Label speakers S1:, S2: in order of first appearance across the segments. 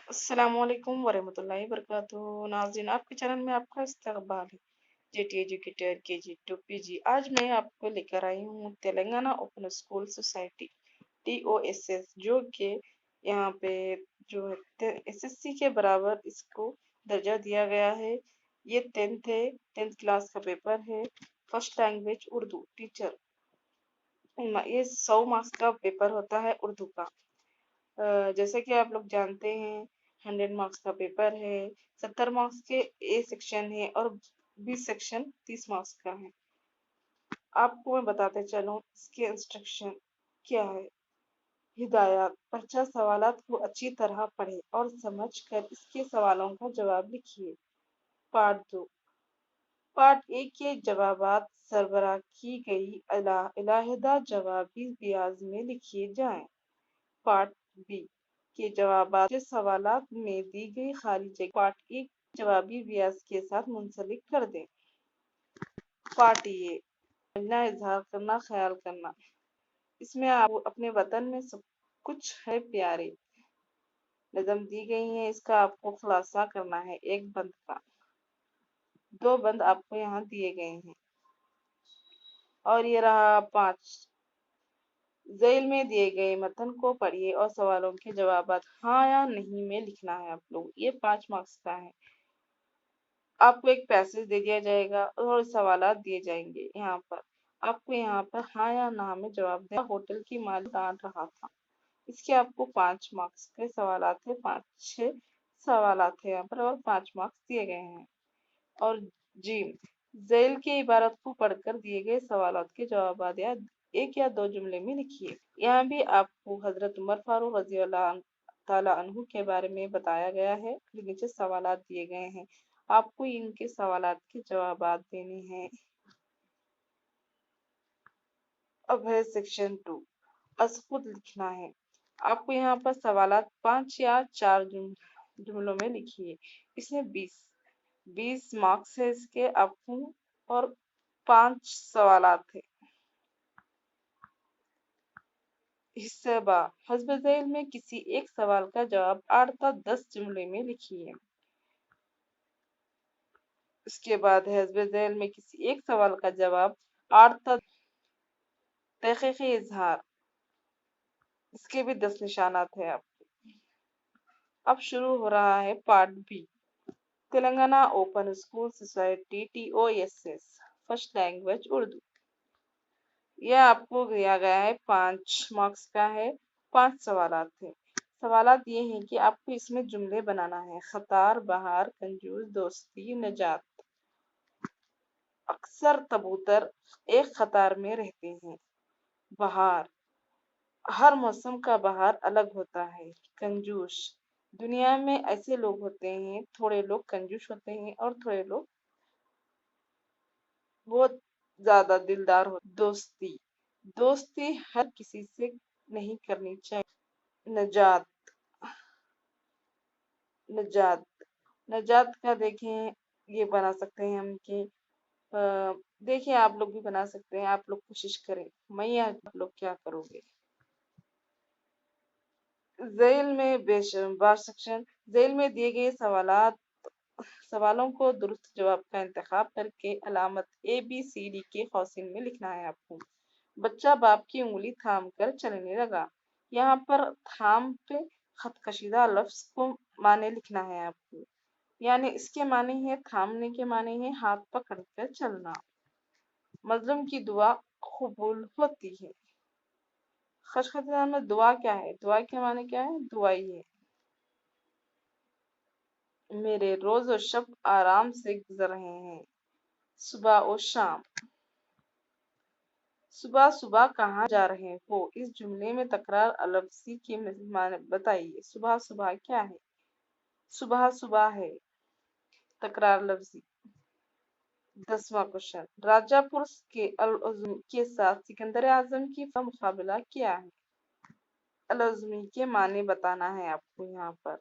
S1: अस्सलाम वालेकुम वरहमतुल्लाहि वबरकातुहू। नाज़रीन, आपके चैनल में आपका इस्तकबाल है। JT educator KG to PG. आज मैं आपको लेकर आई हूँ Telangana open school society TOSS, जो कि यहाँ पे जो है SSC के बराबर इसको दर्जा दिया गया है। ये 10th है, 10th क्लास का पेपर है। First language Urdu teacher. ये 100 मार्क्स का पेपर होता है उर्दू का। जैसे कि आप लोग जानते हैं, 100 मार्क्स का पेपर है। 70 मार्क्स के ए सेक्शन है और बी सेक्शन 30 मार्क्स का है। आपको मैं बताते चलूं इसके इंस्ट्रक्शन क्या है। हिदायत: पर्चा सवालात को अच्छी तरह पढ़े और समझ कर इसके सवालों का जवाब लिखिए। पार्ट 2। पार्ट 1 के जवाबात सरबराह की गई अलहदा जवाबी ब्याज में लिखिए जाएं। पार्ट बी के जवाबात के सवालात में दी गई खाली जगह पार्ट ए जवाबी ब्याज के साथ मुंसलिक कर दें। पार्ट ए समझना, इजहार करना, ख्याल करना। इसमें आप अपने वतन में सब कुछ है प्यारे नज़म दी गई है, इसका आपको खुलासा करना है। एक बंद का 2 बंद आपको यहाँ दिए गए हैं और ये रहा 5। ज़ैल में दिए गए मतन को पढ़िए और सवालों के जवाबात हाँ या नहीं में लिखना है आप लोग। ये 5 मार्क्स का है। आपको एक पैसेज दे दिया जाएगा और सवालात दिए जाएंगे। आपको यहाँ पर हाँ या ना में जवाब देना। होटल की मालिक डांट रहा था। इसके आपको 5 मार्क्स के सवालात थे, 5-6 सवालात थे यहाँ पर और 5 मार्क्स दिए गए हैं। और जी, ज़ैल की इबारत को पढ़कर दिए गए सवालात के जवाब या 1 या 2 जुमले में लिखिए। यहाँ भी आपको हजरत उमर फारूक रजी अल्लाह ताला अन्हु के बारे में बताया गया है। नीचे सवालात दिए गए हैं, आपको इनके सवालात के जवाबात देने हैं। अब है सेक्शन 2, खुद लिखना है। आपको यहाँ पर सवालात 5 या 4 जुमलों में लिखिए। इसमें 20 मार्क्स है इसके आपको और 5 सवालात थे। हिस्सा बा, हस्ब ज़ैल में किसी एक सवाल का जवाब 8 था 10 जुमले में लिखिए। इसके बाद है हस्ब ज़ैल में किसी एक सवाल का जवाब 8 था तहकीकी इजहार। इसके भी 10 निशानात है आपको। अब शुरू हो रहा है part B, Telangana open school society TOSS, first language Urdu. यह आपको दिया गया है 5 मार्क्स का है। 5 सवालात थे। सवालात ये हैं कि आपको इसमें जुमले बनाना है। खतार, बहार, कंजूस, दोस्ती, नजात। अक्सर कबूतर एक कतार में रहते हैं। बहार, हर मौसम का बहार अलग होता है। कंजूस, दुनिया में ऐसे लोग होते हैं, थोड़े लोग कंजूस होते हैं और थोड़े लोग बहुत ज्यादा दिलदार होते हैं। दोस्ती, दोस्ती हर किसी से नहीं करनी चाहिए। नजात, नजात नजात का देखें, ये बना सकते हैं हम कि देखिए आप लोग भी बना सकते हैं। आप लोग कोशिश करें, मैं या आप लोग क्या करोगे। ज़ैल में सेक्शन, ज़ैल में दिए गए सवालों को दुरुस्त जवाब का इंतखाब करके अलामत ABCD के हौसिन में लिखना है आपको। बच्चा बाप की उंगली थाम कर चलने लगा। यहाँ पर थाम पे खत कशीदा लफ्ज को माने लिखना है आपको। यानी इसके माने है, थामने के माने है हाथ पकड़ कर चलना। मजलूम की दुआ कबूल होती है। खशखश में दुआ क्या है, दुआ के माने क्या है, दुआ ही है। मेरे रोज और शब आराम से गुजर रहे हैं। सुबह और शाम, सुबह सुबह कहाँ जा रहे हो। इस जुमले में तकरार अलफ्जी के माने बताइए। सुबह सुबह क्या है, सुबह सुबह है, तकरार लफ्जी। 10वां क्वेश्चन, राजापुर के अल-अज़मी के साथ सिकंदर आजम की मुकाबला क्या है। अल-अज़मी के माने बताना है आपको। यहाँ पर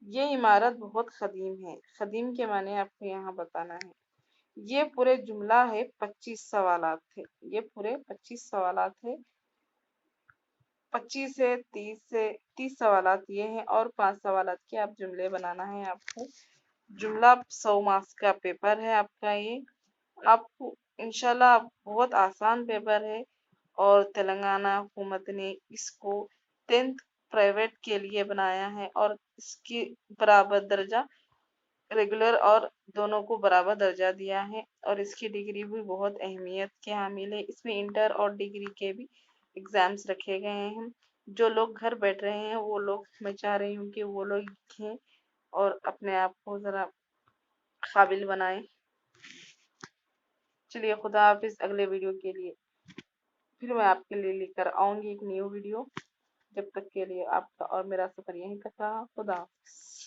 S1: ये इमारत बहुत कदीम है। कदीम के माने आपको यहाँ बताना है। ये पूरे जुमला है, 25 सवालात थे। ये पूरे 25 सवालात है। 25 से 30 सवालात ये हैं और 5 सवालात के आप जुमले बनाना है आपको। जुमला 100 मार्क्स का पेपर है आपका ये। आपको इंशाल्लाह बहुत आसान पेपर है और तेलंगाना हुकूमत ने इसको 10th प्राइवेट के लिए बनाया है और इसकी बराबर दर्जा रेगुलर और दोनों को बराबर दर्जा दिया है और इसकी डिग्री भी बहुत अहमियत के हामिल है। इसमें इंटर और डिग्री के भी एग्जाम्स रखे गए हैं। जो लोग घर बैठ रहे हैं वो लोग, मैं चाह रही हूँ कि वो लोग लिखें और अपने आप को ज़रा काबिल बनाएं। चलिए, खुदा हाफिज। अगले वीडियो के लिए फिर मैं आपके लिए लेकर आऊंगी एक न्यू वीडियो। जब तक के लिए आपका और मेरा सफर यहीं तक रहा। खुदा हाफिज।